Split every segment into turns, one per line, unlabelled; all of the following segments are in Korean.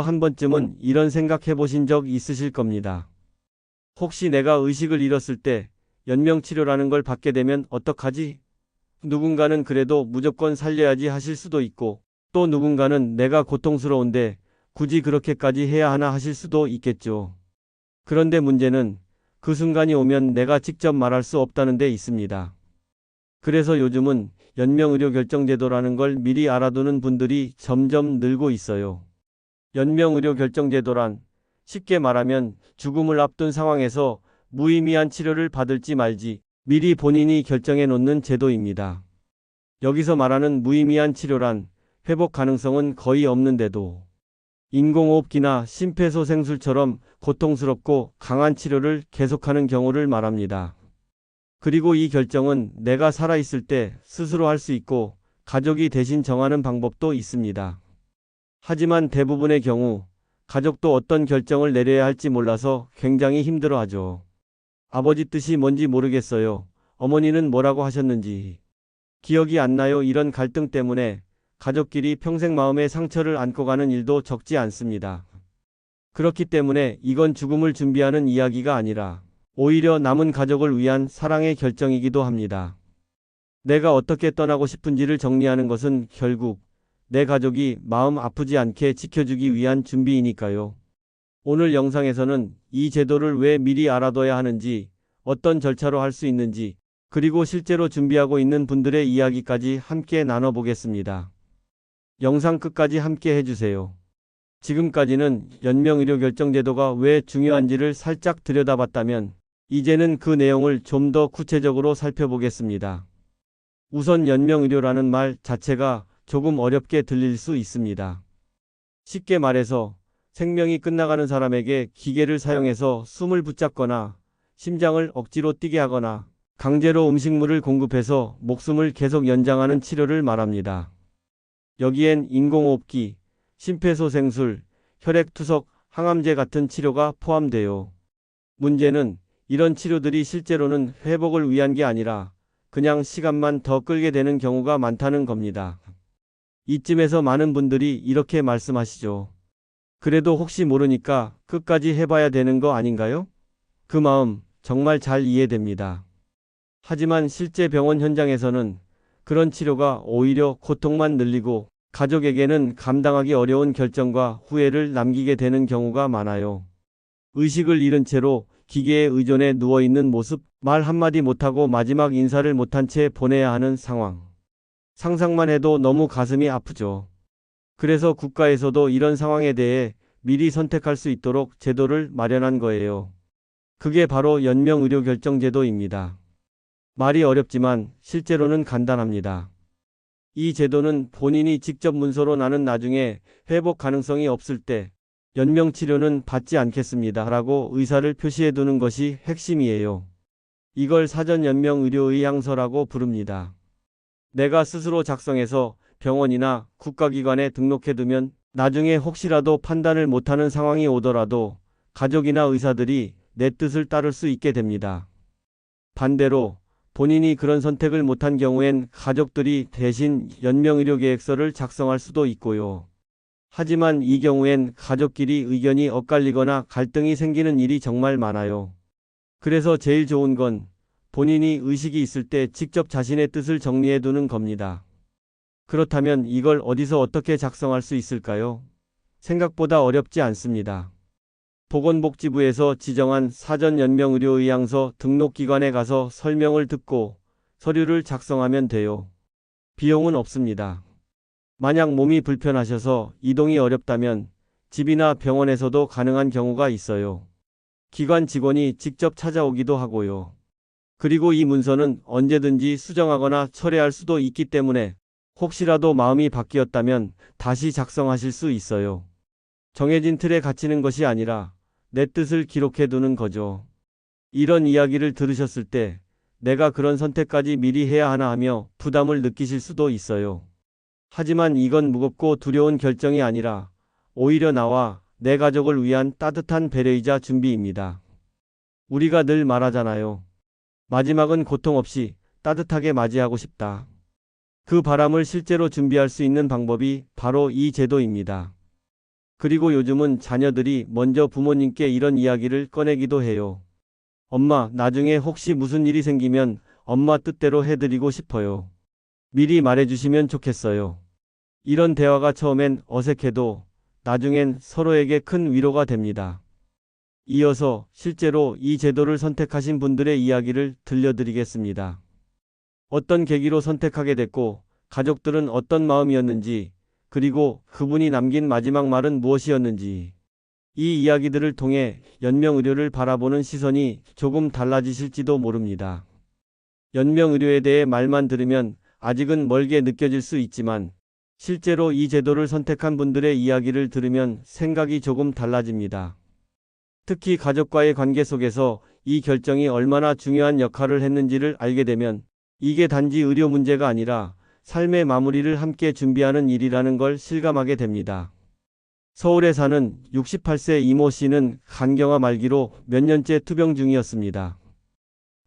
한 번쯤은 이런 생각해 보신 적 있으실 겁니다. 혹시 내가 의식을 잃었을 때 연명치료라는 걸 받게 되면 어떡하지? 누군가는 그래도 무조건 살려야지 하실 수도 있고, 또 누군가는 내가 고통스러운데 굳이 그렇게까지 해야 하나 하실 수도 있겠죠. 그런데 문제는 그 순간이 오면 내가 직접 말할 수 없다는 데 있습니다. 그래서 요즘은 연명의료결정제도라는 걸 미리 알아두는 분들이 점점 늘고 있어요. 연명의료결정제도란 쉽게 말하면 죽음을 앞둔 상황에서 무의미한 치료를 받을지 말지 미리 본인이 결정해 놓는 제도입니다. 여기서 말하는 무의미한 치료란 회복 가능성은 거의 없는데도 인공호흡기나 심폐소생술처럼 고통스럽고 강한 치료를 계속하는 경우를 말합니다. 그리고 이 결정은 내가 살아있을 때 스스로 할 수 있고 가족이 대신 정하는 방법도 있습니다. 하지만 대부분의 경우 가족도 어떤 결정을 내려야 할지 몰라서 굉장히 힘들어하죠. 아버지 뜻이 뭔지 모르겠어요. 어머니는 뭐라고 하셨는지 기억이 안 나요. 이런 갈등 때문에 가족끼리 평생 마음의 상처를 안고 가는 일도 적지 않습니다. 그렇기 때문에 이건 죽음을 준비하는 이야기가 아니라 오히려 남은 가족을 위한 사랑의 결정이기도 합니다. 내가 어떻게 떠나고 싶은지를 정리하는 것은 결국 내 가족이 마음 아프지 않게 지켜주기 위한 준비이니까요. 오늘 영상에서는 이 제도를 왜 미리 알아둬야 하는지, 어떤 절차로 할 수 있는지, 그리고 실제로 준비하고 있는 분들의 이야기까지 함께 나눠보겠습니다. 영상 끝까지 함께 해주세요. 지금까지는 연명의료결정제도가 왜 중요한지를 살짝 들여다봤다면 이제는 그 내용을 좀 더 구체적으로 살펴보겠습니다. 우선 연명의료라는 말 자체가 조금 어렵게 들릴 수 있습니다. 쉽게 말해서 생명이 끝나가는 사람에게 기계를 사용해서 숨을 붙잡거나 심장을 억지로 뛰게 하거나 강제로 음식물을 공급해서 목숨을 계속 연장하는 치료를 말합니다. 여기엔 인공호흡기, 심폐소생술, 혈액투석, 항암제 같은 치료가 포함돼요. 문제는 이런 치료들이 실제로는 회복을 위한 게 아니라 그냥 시간만 더 끌게 되는 경우가 많다는 겁니다. 이쯤에서 많은 분들이 이렇게 말씀하시죠. 그래도 혹시 모르니까 끝까지 해봐야 되는 거 아닌가요? 그 마음 정말 잘 이해됩니다. 하지만 실제 병원 현장에서는 그런 치료가 오히려 고통만 늘리고 가족에게는 감당하기 어려운 결정과 후회를 남기게 되는 경우가 많아요. 의식을 잃은 채로 기계에 의존해 누워있는 모습, 말 한마디 못하고 마지막 인사를 못한 채 보내야 하는 상황. 상상만 해도 너무 가슴이 아프죠. 그래서 국가에서도 이런 상황에 대해 미리 선택할 수 있도록 제도를 마련한 거예요. 그게 바로 연명의료결정제도입니다. 말이 어렵지만 실제로는 간단합니다. 이 제도는 본인이 직접 문서로 나는 나중에 회복 가능성이 없을 때 연명치료는 받지 않겠습니다 라고 의사를 표시해 두는 것이 핵심이에요. 이걸 사전연명의료의향서라고 부릅니다. 내가 스스로 작성해서 병원이나 국가기관에 등록해 두면 나중에 혹시라도 판단을 못하는 상황이 오더라도 가족이나 의사들이 내 뜻을 따를 수 있게 됩니다. 반대로 본인이 그런 선택을 못한 경우엔 가족들이 대신 연명의료계획서를 작성할 수도 있고요. 하지만 이 경우엔 가족끼리 의견이 엇갈리거나 갈등이 생기는 일이 정말 많아요. 그래서 제일 좋은 건 본인이 의식이 있을 때 직접 자신의 뜻을 정리해 두는 겁니다. 그렇다면 이걸 어디서 어떻게 작성할 수 있을까요? 생각보다 어렵지 않습니다. 보건복지부에서 지정한 사전연명의료의향서 등록기관에 가서 설명을 듣고 서류를 작성하면 돼요. 비용은 없습니다. 만약 몸이 불편하셔서 이동이 어렵다면 집이나 병원에서도 가능한 경우가 있어요. 기관 직원이 직접 찾아오기도 하고요. 그리고 이 문서는 언제든지 수정하거나 철회할 수도 있기 때문에 혹시라도 마음이 바뀌었다면 다시 작성하실 수 있어요. 정해진 틀에 갇히는 것이 아니라 내 뜻을 기록해 두는 거죠. 이런 이야기를 들으셨을 때 내가 그런 선택까지 미리 해야 하나 하며 부담을 느끼실 수도 있어요. 하지만 이건 무겁고 두려운 결정이 아니라 오히려 나와 내 가족을 위한 따뜻한 배려이자 준비입니다. 우리가 늘 말하잖아요. 마지막은 고통 없이 따뜻하게 맞이하고 싶다. 그 바람을 실제로 준비할 수 있는 방법이 바로 이 제도입니다. 그리고 요즘은 자녀들이 먼저 부모님께 이런 이야기를 꺼내기도 해요. 엄마, 나중에 혹시 무슨 일이 생기면 엄마 뜻대로 해드리고 싶어요. 미리 말해주시면 좋겠어요. 이런 대화가 처음엔 어색해도 나중엔 서로에게 큰 위로가 됩니다. 이어서 실제로 이 제도를 선택하신 분들의 이야기를 들려드리겠습니다. 어떤 계기로 선택하게 됐고, 가족들은 어떤 마음이었는지, 그리고 그분이 남긴 마지막 말은 무엇이었는지, 이 이야기들을 통해 연명의료를 바라보는 시선이 조금 달라지실지도 모릅니다. 연명의료에 대해 말만 들으면 아직은 멀게 느껴질 수 있지만, 실제로 이 제도를 선택한 분들의 이야기를 들으면 생각이 조금 달라집니다. 특히 가족과의 관계 속에서 이 결정이 얼마나 중요한 역할을 했는지를 알게 되면 이게 단지 의료 문제가 아니라 삶의 마무리를 함께 준비하는 일이라는 걸 실감하게 됩니다. 서울에 사는 68세 이모 씨는 간경화 말기로 몇 년째 투병 중이었습니다.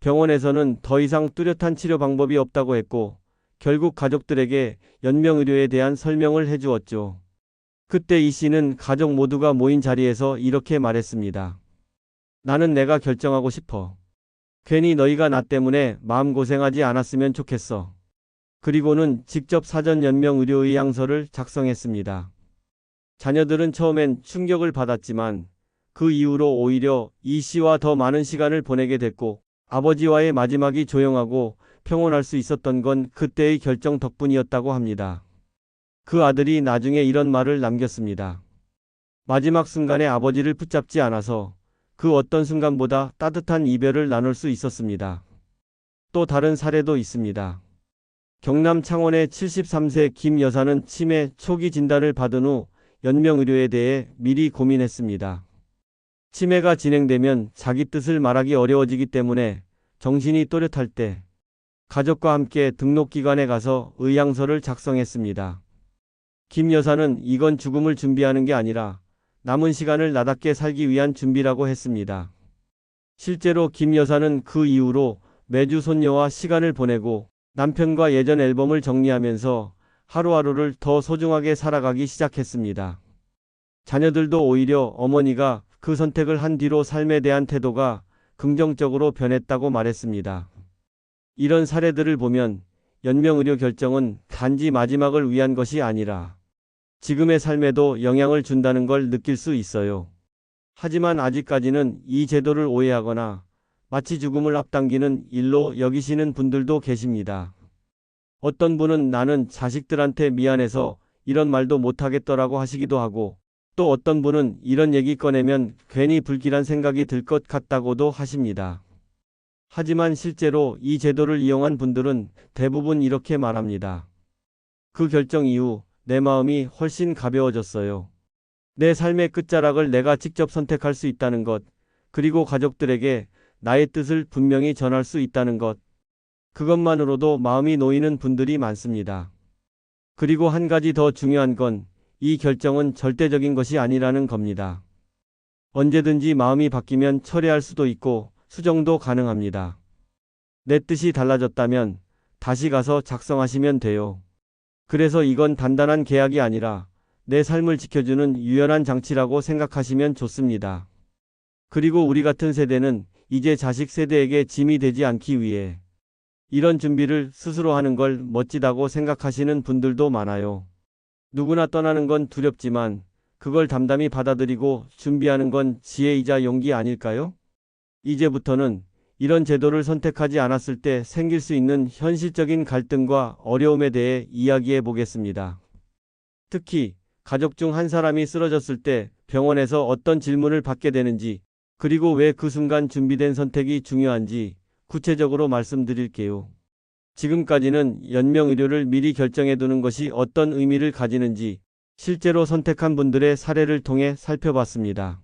병원에서는 더 이상 뚜렷한 치료 방법이 없다고 했고 결국 가족들에게 연명의료에 대한 설명을 해주었죠. 그때 이 씨는 가족 모두가 모인 자리에서 이렇게 말했습니다. 나는 내가 결정하고 싶어. 괜히 너희가 나 때문에 마음고생하지 않았으면 좋겠어. 그리고는 직접 사전 연명의료의향서를 작성했습니다. 자녀들은 처음엔 충격을 받았지만 그 이후로 오히려 이 씨와 더 많은 시간을 보내게 됐고 아버지와의 마지막이 조용하고 평온할 수 있었던 건 그때의 결정 덕분이었다고 합니다. 그 아들이 나중에 이런 말을 남겼습니다. 마지막 순간에 아버지를 붙잡지 않아서 그 어떤 순간보다 따뜻한 이별을 나눌 수 있었습니다. 또 다른 사례도 있습니다. 경남 창원의 73세 김 여사는 치매 초기 진단을 받은 후 연명의료에 대해 미리 고민했습니다. 치매가 진행되면 자기 뜻을 말하기 어려워지기 때문에 정신이 또렷할 때 가족과 함께 등록기관에 가서 의향서를 작성했습니다. 김 여사는 이건 죽음을 준비하는 게 아니라 남은 시간을 나답게 살기 위한 준비라고 했습니다. 실제로 김 여사는 그 이후로 매주 손녀와 시간을 보내고 남편과 예전 앨범을 정리하면서 하루하루를 더 소중하게 살아가기 시작했습니다. 자녀들도 오히려 어머니가 그 선택을 한 뒤로 삶에 대한 태도가 긍정적으로 변했다고 말했습니다. 이런 사례들을 보면 연명의료 결정은 단지 마지막을 위한 것이 아니라 지금의 삶에도 영향을 준다는 걸 느낄 수 있어요. 하지만 아직까지는 이 제도를 오해하거나 마치 죽음을 앞당기는 일로 여기시는 분들도 계십니다. 어떤 분은 나는 자식들한테 미안해서 이런 말도 못하겠더라고 하시기도 하고 또 어떤 분은 이런 얘기 꺼내면 괜히 불길한 생각이 들 것 같다고도 하십니다. 하지만 실제로 이 제도를 이용한 분들은 대부분 이렇게 말합니다. 그 결정 이후 내 마음이 훨씬 가벼워졌어요. 내 삶의 끝자락을 내가 직접 선택할 수 있다는 것, 그리고 가족들에게 나의 뜻을 분명히 전할 수 있다는 것, 그것만으로도 마음이 놓이는 분들이 많습니다. 그리고 한 가지 더 중요한 건 이 결정은 절대적인 것이 아니라는 겁니다. 언제든지 마음이 바뀌면 철회할 수도 있고 수정도 가능합니다. 내 뜻이 달라졌다면 다시 가서 작성하시면 돼요. 그래서 이건 단단한 계약이 아니라 내 삶을 지켜주는 유연한 장치라고 생각하시면 좋습니다. 그리고 우리 같은 세대는 이제 자식 세대에게 짐이 되지 않기 위해 이런 준비를 스스로 하는 걸 멋지다고 생각하시는 분들도 많아요. 누구나 떠나는 건 두렵지만 그걸 담담히 받아들이고 준비하는 건 지혜이자 용기 아닐까요? 이제부터는 이런 제도를 선택하지 않았을 때 생길 수 있는 현실적인 갈등과 어려움에 대해 이야기해 보겠습니다. 특히 가족 중 한 사람이 쓰러졌을 때 병원에서 어떤 질문을 받게 되는지, 그리고 왜 그 순간 준비된 선택이 중요한지 구체적으로 말씀드릴게요. 지금까지는 연명의료를 미리 결정해 두는 것이 어떤 의미를 가지는지 실제로 선택한 분들의 사례를 통해 살펴봤습니다.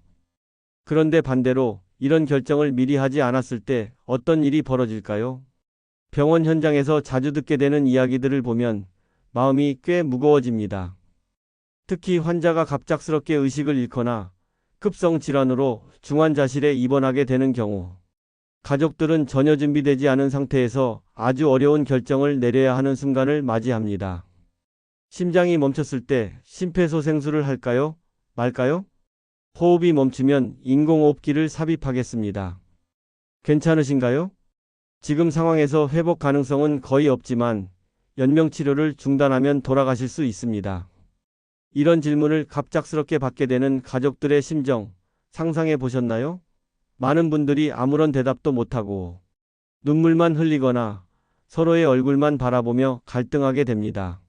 그런데 반대로 이런 결정을 미리 하지 않았을 때 어떤 일이 벌어질까요? 병원 현장에서 자주 듣게 되는 이야기들을 보면 마음이 꽤 무거워집니다. 특히 환자가 갑작스럽게 의식을 잃거나 급성 질환으로 중환자실에 입원하게 되는 경우, 가족들은 전혀 준비되지 않은 상태에서 아주 어려운 결정을 내려야 하는 순간을 맞이합니다. 심장이 멈췄을 때 심폐소생술을 할까요? 말까요? 호흡이 멈추면 인공호흡기를 삽입하겠습니다. 괜찮으신가요? 지금 상황에서 회복 가능성은 거의 없지만 연명치료를 중단하면 돌아가실 수 있습니다. 이런 질문을 갑작스럽게 받게 되는 가족들의 심정 상상해 보셨나요? 많은 분들이 아무런 대답도 못하고 눈물만 흘리거나 서로의 얼굴만 바라보며 갈등하게 됩니다.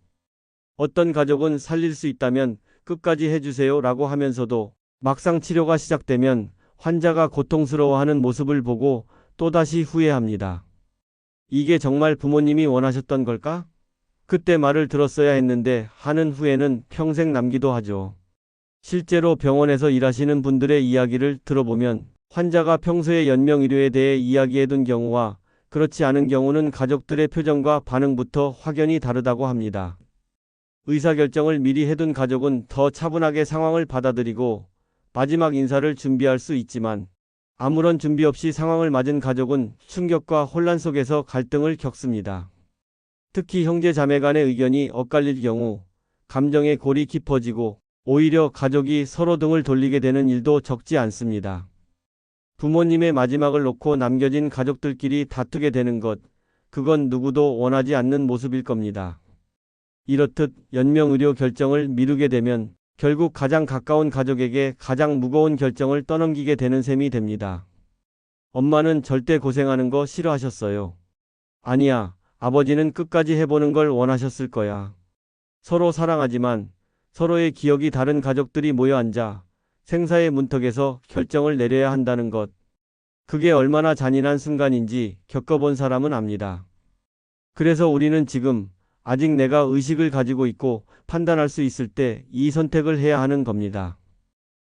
어떤 가족은 살릴 수 있다면 끝까지 해주세요 라고 하면서도 막상 치료가 시작되면 환자가 고통스러워하는 모습을 보고 또다시 후회합니다. 이게 정말 부모님이 원하셨던 걸까? 그때 말을 들었어야 했는데 하는 후회는 평생 남기도 하죠. 실제로 병원에서 일하시는 분들의 이야기를 들어보면 환자가 평소에 연명의료에 대해 이야기해둔 경우와 그렇지 않은 경우는 가족들의 표정과 반응부터 확연히 다르다고 합니다. 의사결정을 미리 해둔 가족은 더 차분하게 상황을 받아들이고 마지막 인사를 준비할 수 있지만 아무런 준비 없이 상황을 맞은 가족은 충격과 혼란 속에서 갈등을 겪습니다. 특히 형제 자매 간의 의견이 엇갈릴 경우 감정의 골이 깊어지고 오히려 가족이 서로 등을 돌리게 되는 일도 적지 않습니다. 부모님의 마지막을 놓고 남겨진 가족들끼리 다투게 되는 것, 그건 누구도 원하지 않는 모습일 겁니다. 이렇듯 연명의료 결정을 미루게 되면 결국 가장 가까운 가족에게 가장 무거운 결정을 떠넘기게 되는 셈이 됩니다. 엄마는 절대 고생하는 거 싫어하셨어요. 아니야, 아버지는 끝까지 해보는 걸 원하셨을 거야. 서로 사랑하지만 서로의 기억이 다른 가족들이 모여 앉아 생사의 문턱에서 결정을 내려야 한다는 것. 그게 얼마나 잔인한 순간인지 겪어본 사람은 압니다. 그래서 우리는 지금 아직 내가 의식을 가지고 있고 판단할 수 있을 때 이 선택을 해야 하는 겁니다.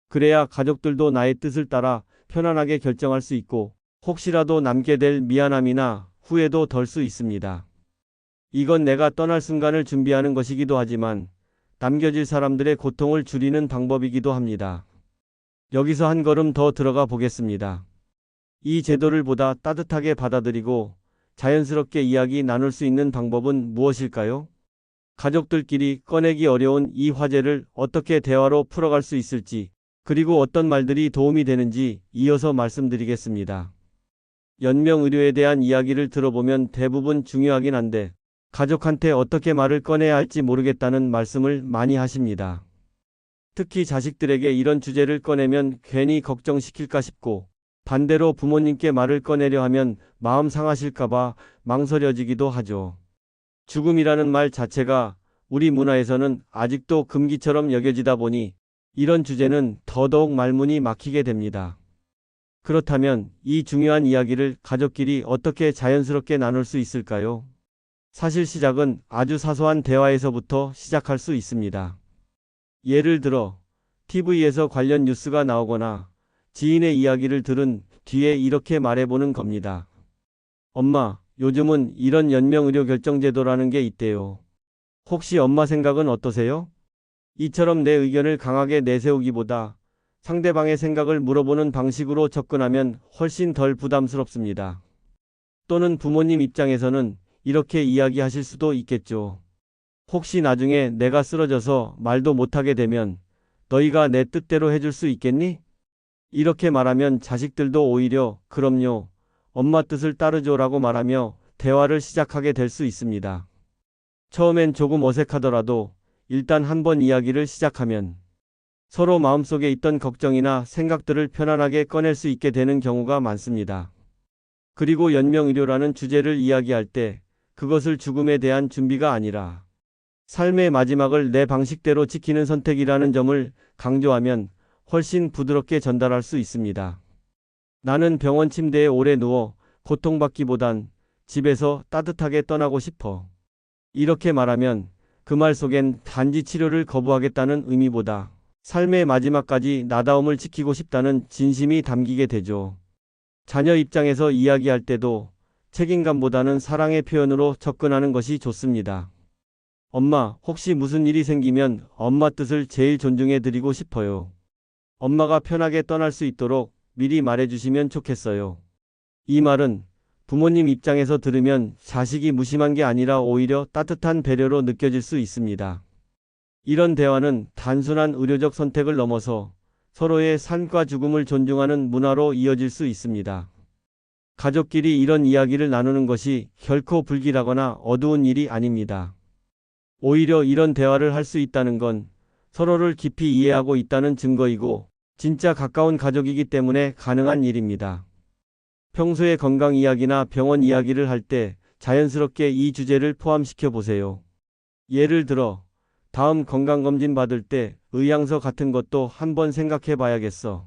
그래야 가족들도 나의 뜻을 따라 편안하게 결정할 수 있고 혹시라도 남게 될 미안함이나 후회도 덜 수 있습니다. 이건 내가 떠날 순간을 준비하는 것이기도 하지만 남겨질 사람들의 고통을 줄이는 방법이기도 합니다. 여기서 한 걸음 더 들어가 보겠습니다. 이 제도를 보다 따뜻하게 받아들이고 자연스럽게 이야기 나눌 수 있는 방법은 무엇일까요? 가족들끼리 꺼내기 어려운 이 화제를 어떻게 대화로 풀어갈 수 있을지, 그리고 어떤 말들이 도움이 되는지 이어서 말씀드리겠습니다. 연명의료에 대한 이야기를 들어보면 대부분 중요하긴 한데 가족한테 어떻게 말을 꺼내야 할지 모르겠다는 말씀을 많이 하십니다. 특히 자식들에게 이런 주제를 꺼내면 괜히 걱정시킬까 싶고 반대로 부모님께 말을 꺼내려 하면 마음 상하실까봐 망설여지기도 하죠. 죽음이라는 말 자체가 우리 문화에서는 아직도 금기처럼 여겨지다 보니 이런 주제는 더더욱 말문이 막히게 됩니다. 그렇다면 이 중요한 이야기를 가족끼리 어떻게 자연스럽게 나눌 수 있을까요? 사실 시작은 아주 사소한 대화에서부터 시작할 수 있습니다. 예를 들어 TV에서 관련 뉴스가 나오거나 지인의 이야기를 들은 뒤에 이렇게 말해보는 겁니다. 엄마, 요즘은 이런 연명의료 결정제도라는 게 있대요. 혹시 엄마 생각은 어떠세요? 이처럼 내 의견을 강하게 내세우기보다 상대방의 생각을 물어보는 방식으로 접근하면 훨씬 덜 부담스럽습니다. 또는 부모님 입장에서는 이렇게 이야기하실 수도 있겠죠. 혹시 나중에 내가 쓰러져서 말도 못하게 되면 너희가 내 뜻대로 해줄 수 있겠니? 이렇게 말하면 자식들도 오히려 그럼요, 엄마 뜻을 따르죠 라고 말하며 대화를 시작하게 될 수 있습니다. 처음엔 조금 어색하더라도 일단 한번 이야기를 시작하면 서로 마음속에 있던 걱정이나 생각들을 편안하게 꺼낼 수 있게 되는 경우가 많습니다. 그리고 연명의료라는 주제를 이야기할 때 그것을 죽음에 대한 준비가 아니라 삶의 마지막을 내 방식대로 지키는 선택이라는 점을 강조하면 훨씬 부드럽게 전달할 수 있습니다. 나는 병원 침대에 오래 누워 고통받기보단 집에서 따뜻하게 떠나고 싶어. 이렇게 말하면 그 말 속엔 단지 치료를 거부하겠다는 의미보다 삶의 마지막까지 나다움을 지키고 싶다는 진심이 담기게 되죠. 자녀 입장에서 이야기할 때도 책임감보다는 사랑의 표현으로 접근하는 것이 좋습니다. 엄마, 혹시 무슨 일이 생기면 엄마 뜻을 제일 존중해 드리고 싶어요. 엄마가 편하게 떠날 수 있도록 미리 말해주시면 좋겠어요. 이 말은 부모님 입장에서 들으면 자식이 무심한 게 아니라 오히려 따뜻한 배려로 느껴질 수 있습니다. 이런 대화는 단순한 의료적 선택을 넘어서 서로의 삶과 죽음을 존중하는 문화로 이어질 수 있습니다. 가족끼리 이런 이야기를 나누는 것이 결코 불길하거나 어두운 일이 아닙니다. 오히려 이런 대화를 할 수 있다는 건 서로를 깊이 이해하고 있다는 증거이고 진짜 가까운 가족이기 때문에 가능한 일입니다. 평소에 건강 이야기나 병원 이야기를 할 때 자연스럽게 이 주제를 포함시켜 보세요. 예를 들어, 다음 건강검진 받을 때 의향서 같은 것도 한번 생각해 봐야겠어.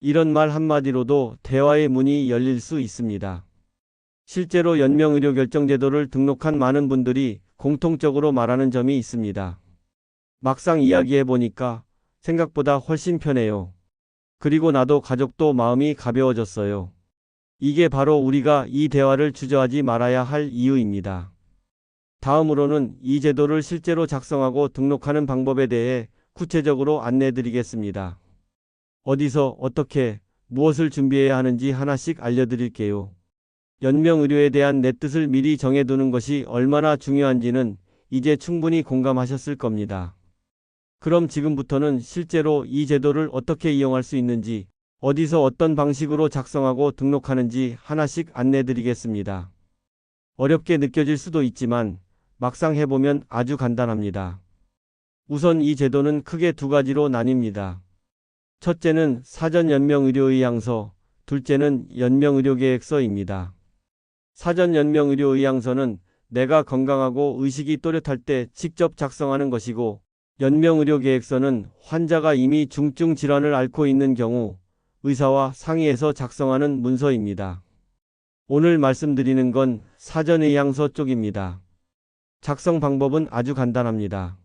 이런 말 한마디로도 대화의 문이 열릴 수 있습니다. 실제로 연명의료결정제도를 등록한 많은 분들이 공통적으로 말하는 점이 있습니다. 막상 이야기해 보니까 생각보다 훨씬 편해요. 그리고 나도 가족도 마음이 가벼워졌어요. 이게 바로 우리가 이 대화를 주저하지 말아야 할 이유입니다. 다음으로는 이 제도를 실제로 작성하고 등록하는 방법에 대해 구체적으로 안내해 드리겠습니다. 어디서 어떻게 무엇을 준비해야 하는지 하나씩 알려드릴게요. 연명의료에 대한 내 뜻을 미리 정해두는 것이 얼마나 중요한지는 이제 충분히 공감하셨을 겁니다. 그럼 지금부터는 실제로 이 제도를 어떻게 이용할 수 있는지, 어디서 어떤 방식으로 작성하고 등록하는지 하나씩 안내해 드리겠습니다. 어렵게 느껴질 수도 있지만 막상 해보면 아주 간단합니다. 우선 이 제도는 크게 두 가지로 나뉩니다. 첫째는 사전 연명의료의향서, 둘째는 연명의료계획서입니다. 사전 연명의료의향서는 내가 건강하고 의식이 또렷할 때 직접 작성하는 것이고, 연명의료계획서는 환자가 이미 중증 질환을 앓고 있는 경우 의사와 상의해서 작성하는 문서입니다. 오늘 말씀드리는 건 사전의향서 쪽입니다. 작성 방법은 아주 간단합니다.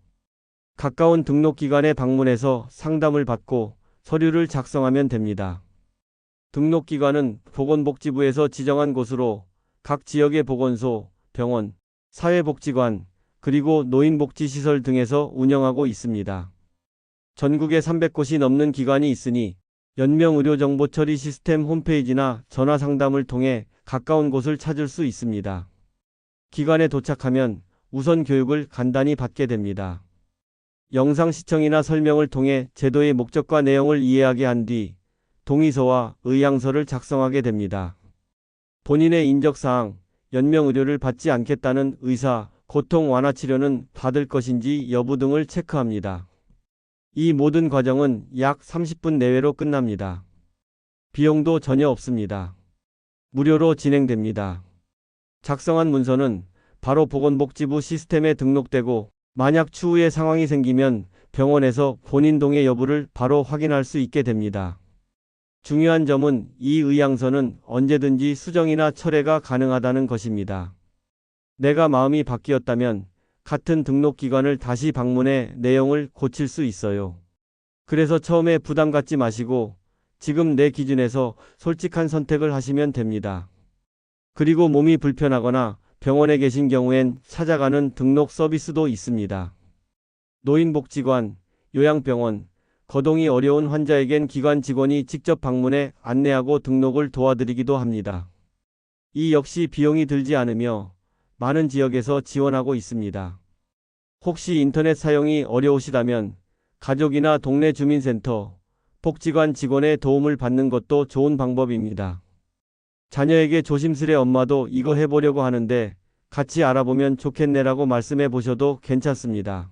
가까운 등록기관에 방문해서 상담을 받고 서류를 작성하면 됩니다. 등록기관은 보건복지부에서 지정한 곳으로 각 지역의 보건소, 병원, 사회복지관, 그리고 노인복지시설 등에서 운영하고 있습니다. 전국에 300곳이 넘는 기관이 있으니 연명의료정보처리 시스템 홈페이지나 전화상담을 통해 가까운 곳을 찾을 수 있습니다. 기관에 도착하면 우선 교육을 간단히 받게 됩니다. 영상 시청이나 설명을 통해 제도의 목적과 내용을 이해하게 한 뒤 동의서와 의향서를 작성하게 됩니다. 본인의 인적사항, 연명의료를 받지 않겠다는 의사, 고통 완화 치료는 받을 것인지 여부 등을 체크합니다. 이 모든 과정은 약 30분 내외로 끝납니다. 비용도 전혀 없습니다. 무료로 진행됩니다. 작성한 문서는 바로 보건복지부 시스템에 등록되고 만약 추후에 상황이 생기면 병원에서 본인 동의 여부를 바로 확인할 수 있게 됩니다. 중요한 점은 이 의향서는 언제든지 수정이나 철회가 가능하다는 것입니다. 내가 마음이 바뀌었다면 같은 등록기관을 다시 방문해 내용을 고칠 수 있어요. 그래서 처음에 부담 갖지 마시고 지금 내 기준에서 솔직한 선택을 하시면 됩니다. 그리고 몸이 불편하거나 병원에 계신 경우엔 찾아가는 등록 서비스도 있습니다. 노인복지관, 요양병원, 거동이 어려운 환자에겐 기관 직원이 직접 방문해 안내하고 등록을 도와드리기도 합니다. 이 역시 비용이 들지 않으며 많은 지역에서 지원하고 있습니다. 혹시 인터넷 사용이 어려우시다면 가족이나 동네 주민센터, 복지관 직원의 도움을 받는 것도 좋은 방법입니다. 자녀에게 조심스레 엄마도 이거 해보려고 하는데 같이 알아보면 좋겠네라고 말씀해 보셔도 괜찮습니다.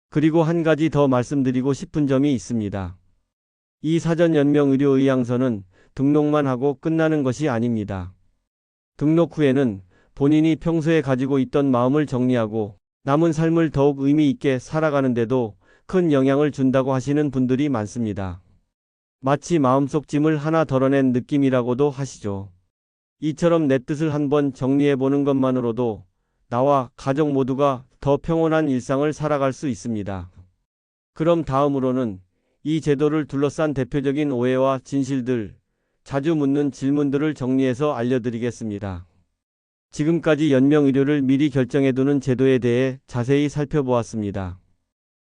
그리고 한 가지 더 말씀드리고 싶은 점이 있습니다. 이 사전 연명의료의향서는 등록만 하고 끝나는 것이 아닙니다. 등록 후에는 본인이 평소에 가지고 있던 마음을 정리하고 남은 삶을 더욱 의미 있게 살아가는데도 큰 영향을 준다고 하시는 분들이 많습니다. 마치 마음속 짐을 하나 덜어낸 느낌이라고도 하시죠. 이처럼 내 뜻을 한번 정리해보는 것만으로도 나와 가족 모두가 더 평온한 일상을 살아갈 수 있습니다. 그럼 다음으로는 이 제도를 둘러싼 대표적인 오해와 진실들, 자주 묻는 질문들을 정리해서 알려드리겠습니다. 지금까지 연명의료를 미리 결정해두는 제도에 대해 자세히 살펴보았습니다.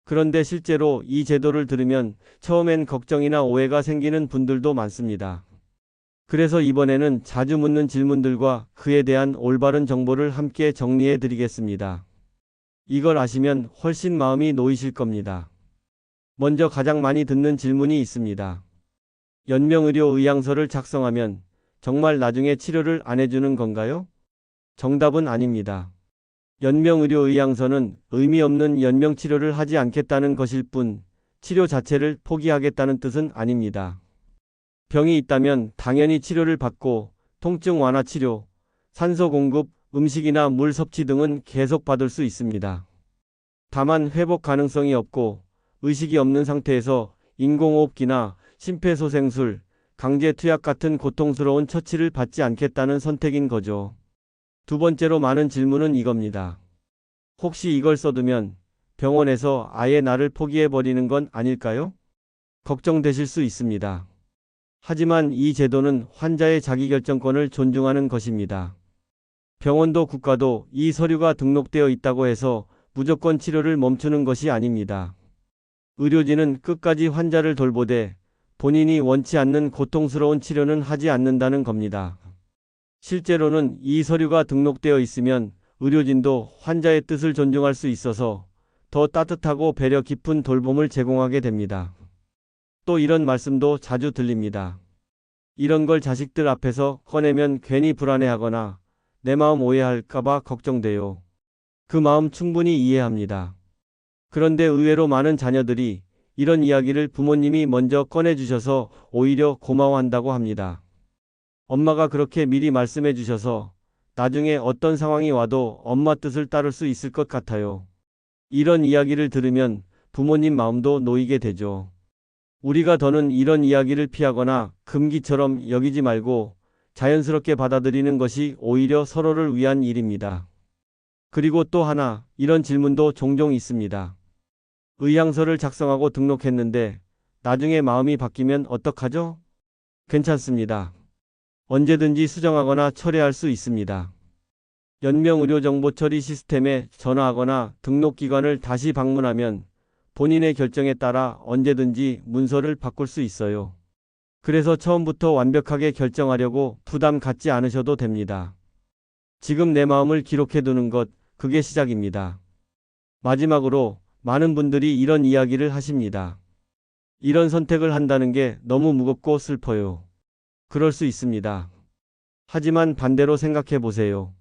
그런데 실제로 이 제도를 들으면 처음엔 걱정이나 오해가 생기는 분들도 많습니다. 그래서 이번에는 자주 묻는 질문들과 그에 대한 올바른 정보를 함께 정리해 드리겠습니다. 이걸 아시면 훨씬 마음이 놓이실 겁니다. 먼저 가장 많이 듣는 질문이 있습니다. 연명의료 의향서를 작성하면 정말 나중에 치료를 안 해주는 건가요? 정답은 아닙니다. 연명의료 의향서는 의미 없는 연명치료를 하지 않겠다는 것일 뿐 치료 자체를 포기하겠다는 뜻은 아닙니다. 병이 있다면 당연히 치료를 받고 통증 완화 치료, 산소 공급, 음식이나 물 섭취 등은 계속 받을 수 있습니다. 다만 회복 가능성이 없고 의식이 없는 상태에서 인공호흡기나 심폐소생술, 강제 투약 같은 고통스러운 처치를 받지 않겠다는 선택인 거죠. 두 번째로 많은 질문은 이겁니다. 혹시 이걸 써두면 병원에서 아예 나를 포기해버리는 건 아닐까요? 걱정되실 수 있습니다. 하지만 이 제도는 환자의 자기결정권을 존중하는 것입니다. 병원도 국가도 이 서류가 등록되어 있다고 해서 무조건 치료를 멈추는 것이 아닙니다. 의료진은 끝까지 환자를 돌보되 본인이 원치 않는 고통스러운 치료는 하지 않는다는 겁니다. 실제로는 이 서류가 등록되어 있으면 의료진도 환자의 뜻을 존중할 수 있어서 더 따뜻하고 배려 깊은 돌봄을 제공하게 됩니다. 또 이런 말씀도 자주 들립니다. 이런 걸 자식들 앞에서 꺼내면 괜히 불안해하거나 내 마음 오해할까봐 걱정돼요. 그 마음 충분히 이해합니다. 그런데 의외로 많은 자녀들이 이런 이야기를 부모님이 먼저 꺼내주셔서 오히려 고마워한다고 합니다. 엄마가 그렇게 미리 말씀해 주셔서 나중에 어떤 상황이 와도 엄마 뜻을 따를 수 있을 것 같아요. 이런 이야기를 들으면 부모님 마음도 놓이게 되죠. 우리가 더는 이런 이야기를 피하거나 금기처럼 여기지 말고 자연스럽게 받아들이는 것이 오히려 서로를 위한 일입니다. 그리고 또 하나, 이런 질문도 종종 있습니다. 의향서를 작성하고 등록했는데 나중에 마음이 바뀌면 어떡하죠? 괜찮습니다. 언제든지 수정하거나 철회할 수 있습니다. 연명의료정보처리 시스템에 전화하거나 등록기관을 다시 방문하면 본인의 결정에 따라 언제든지 문서를 바꿀 수 있어요. 그래서 처음부터 완벽하게 결정하려고 부담 갖지 않으셔도 됩니다. 지금 내 마음을 기록해 두는 것, 그게 시작입니다. 마지막으로 많은 분들이 이런 이야기를 하십니다. 이런 선택을 한다는 게 너무 무겁고 슬퍼요. 그럴 수 있습니다. 하지만 반대로 생각해 보세요.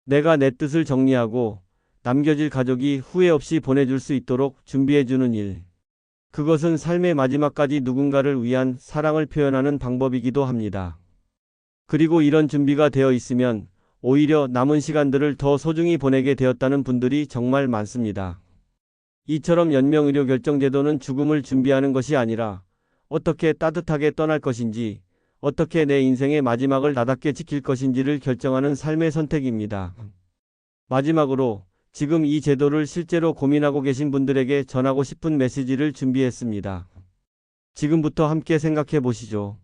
내가 내 뜻을 정리하고 남겨질 가족이 후회 없이 보내줄 수 있도록 준비해주는 일. 그것은 삶의 마지막까지 누군가를 위한 사랑을 표현하는 방법이기도 합니다. 그리고 이런 준비가 되어 있으면 오히려 남은 시간들을 더 소중히 보내게 되었다는 분들이 정말 많습니다. 이처럼 연명의료 결정제도는 죽음을 준비하는 것이 아니라 어떻게 따뜻하게 떠날 것인지, 어떻게 내 인생의 마지막을 나답게 지킬 것인지를 결정하는 삶의 선택입니다. 마지막으로 지금 이 제도를 실제로 고민하고 계신 분들에게 전하고 싶은 메시지를 준비했습니다. 지금부터 함께 생각해 보시죠.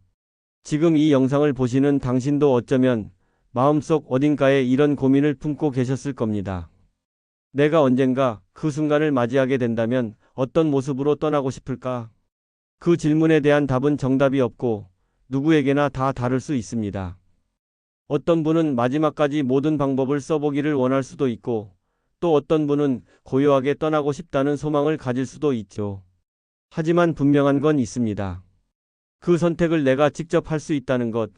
지금 이 영상을 보시는 당신도 어쩌면 마음속 어딘가에 이런 고민을 품고 계셨을 겁니다. 내가 언젠가 그 순간을 맞이하게 된다면 어떤 모습으로 떠나고 싶을까? 그 질문에 대한 답은 정답이 없고 누구에게나 다 다를 수 있습니다. 어떤 분은 마지막까지 모든 방법을 써보기를 원할 수도 있고 또 어떤 분은 고요하게 떠나고 싶다는 소망을 가질 수도 있죠. 하지만 분명한 건 있습니다. 그 선택을 내가 직접 할 수 있다는 것,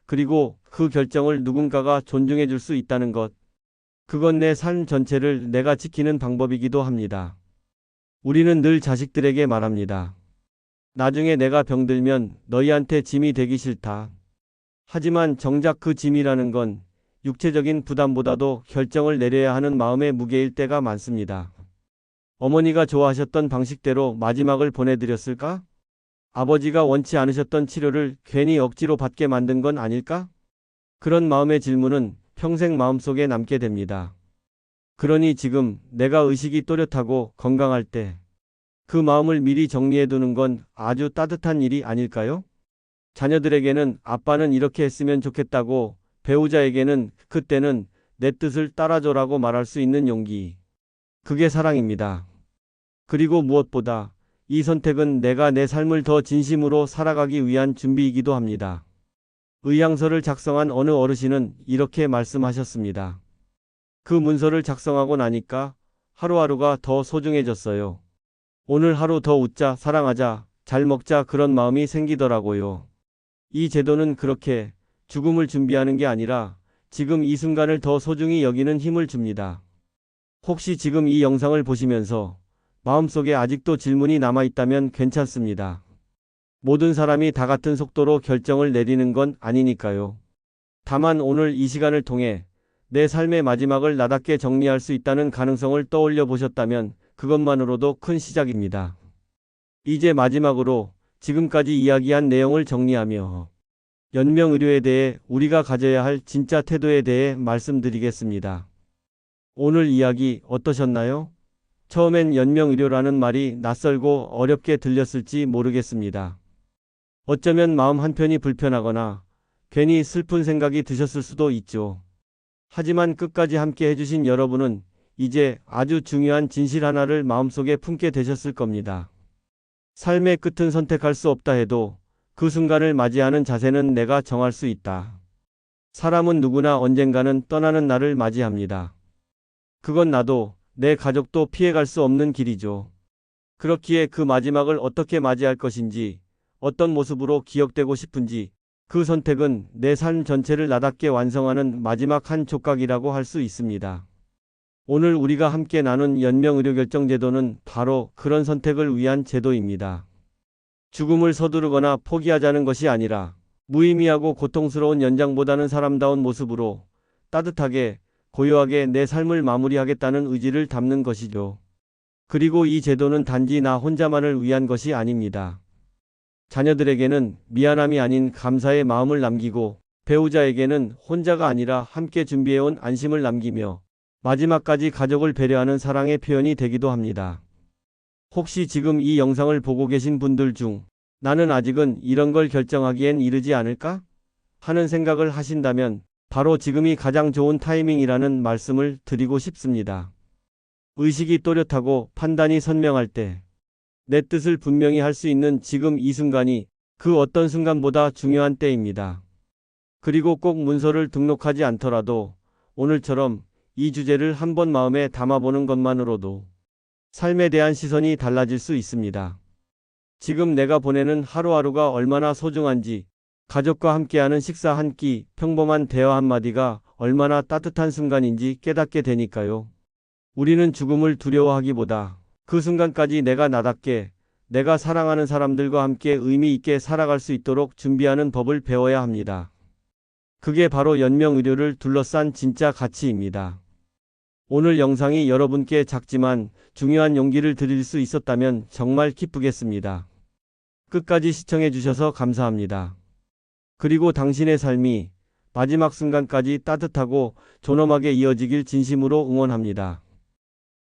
그리고 그 결정을 누군가가 존중해 줄 수 있다는 것. 그건 내 삶 전체를 내가 지키는 방법이기도 합니다. 우리는 늘 자식들에게 말합니다. 나중에 내가 병들면 너희한테 짐이 되기 싫다. 하지만 정작 그 짐이라는 건 육체적인 부담보다도 결정을 내려야 하는 마음의 무게일 때가 많습니다. 어머니가 좋아하셨던 방식대로 마지막을 보내드렸을까? 아버지가 원치 않으셨던 치료를 괜히 억지로 받게 만든 건 아닐까? 그런 마음의 질문은 평생 마음속에 남게 됩니다. 그러니 지금 내가 의식이 또렷하고 건강할 때 그 마음을 미리 정리해 두는 건 아주 따뜻한 일이 아닐까요? 자녀들에게는 아빠는 이렇게 했으면 좋겠다고, 배우자에게는 그때는 내 뜻을 따라줘라고 말할 수 있는 용기. 그게 사랑입니다. 그리고 무엇보다 이 선택은 내가 내 삶을 더 진심으로 살아가기 위한 준비이기도 합니다. 의향서를 작성한 어느 어르신은 이렇게 말씀하셨습니다. 그 문서를 작성하고 나니까 하루하루가 더 소중해졌어요. 오늘 하루 더 웃자, 사랑하자, 잘 먹자 그런 마음이 생기더라고요. 이 제도는 그렇게 죽음을 준비하는 게 아니라 지금 이 순간을 더 소중히 여기는 힘을 줍니다. 혹시 지금 이 영상을 보시면서 마음속에 아직도 질문이 남아있다면 괜찮습니다. 모든 사람이 다 같은 속도로 결정을 내리는 건 아니니까요. 다만 오늘 이 시간을 통해 내 삶의 마지막을 나답게 정리할 수 있다는 가능성을 떠올려 보셨다면 그것만으로도 큰 시작입니다. 이제 마지막으로 지금까지 이야기한 내용을 정리하며 연명의료에 대해 우리가 가져야 할 진짜 태도에 대해 말씀드리겠습니다. 오늘 이야기 어떠셨나요? 처음엔 연명의료라는 말이 낯설고 어렵게 들렸을지 모르겠습니다. 어쩌면 마음 한편이 불편하거나 괜히 슬픈 생각이 드셨을 수도 있죠. 하지만 끝까지 함께 해주신 여러분은 이제 아주 중요한 진실 하나를 마음속에 품게 되셨을 겁니다. 삶의 끝은 선택할 수 없다 해도 그 순간을 맞이하는 자세는 내가 정할 수 있다. 사람은 누구나 언젠가는 떠나는 날을 맞이합니다. 그건 나도 내 가족도 피해갈 수 없는 길이죠. 그렇기에 그 마지막을 어떻게 맞이할 것인지, 어떤 모습으로 기억되고 싶은지, 그 선택은 내 삶 전체를 나답게 완성하는 마지막 한 족각이라고 할 수 있습니다. 오늘 우리가 함께 나눈 연명의료결정제도는 바로 그런 선택을 위한 제도입니다. 죽음을 서두르거나 포기하자는 것이 아니라 무의미하고 고통스러운 연장보다는 사람다운 모습으로 따뜻하게 고요하게 내 삶을 마무리하겠다는 의지를 담는 것이죠. 그리고 이 제도는 단지 나 혼자만을 위한 것이 아닙니다. 자녀들에게는 미안함이 아닌 감사의 마음을 남기고 배우자에게는 혼자가 아니라 함께 준비해온 안심을 남기며 마지막까지 가족을 배려하는 사랑의 표현이 되기도 합니다. 혹시 지금 이 영상을 보고 계신 분들 중 나는 아직은 이런 걸 결정하기엔 이르지 않을까? 하는 생각을 하신다면 바로 지금이 가장 좋은 타이밍이라는 말씀을 드리고 싶습니다. 의식이 또렷하고 판단이 선명할 때 내 뜻을 분명히 할 수 있는 지금 이 순간이 그 어떤 순간보다 중요한 때입니다. 그리고 꼭 문서를 등록하지 않더라도 오늘처럼 이 주제를 한번 마음에 담아보는 것만으로도 삶에 대한 시선이 달라질 수 있습니다. 지금 내가 보내는 하루하루가 얼마나 소중한지, 가족과 함께하는 식사 한 끼, 평범한 대화 한마디가 얼마나 따뜻한 순간인지 깨닫게 되니까요. 우리는 죽음을 두려워하기보다 그 순간까지 내가 나답게, 내가 사랑하는 사람들과 함께 의미 있게 살아갈 수 있도록 준비하는 법을 배워야 합니다. 그게 바로 연명의료를 둘러싼 진짜 가치입니다. 오늘 영상이 여러분께 작지만 중요한 용기를 드릴 수 있었다면 정말 기쁘겠습니다. 끝까지 시청해 주셔서 감사합니다. 그리고 당신의 삶이 마지막 순간까지 따뜻하고 존엄하게 이어지길 진심으로 응원합니다.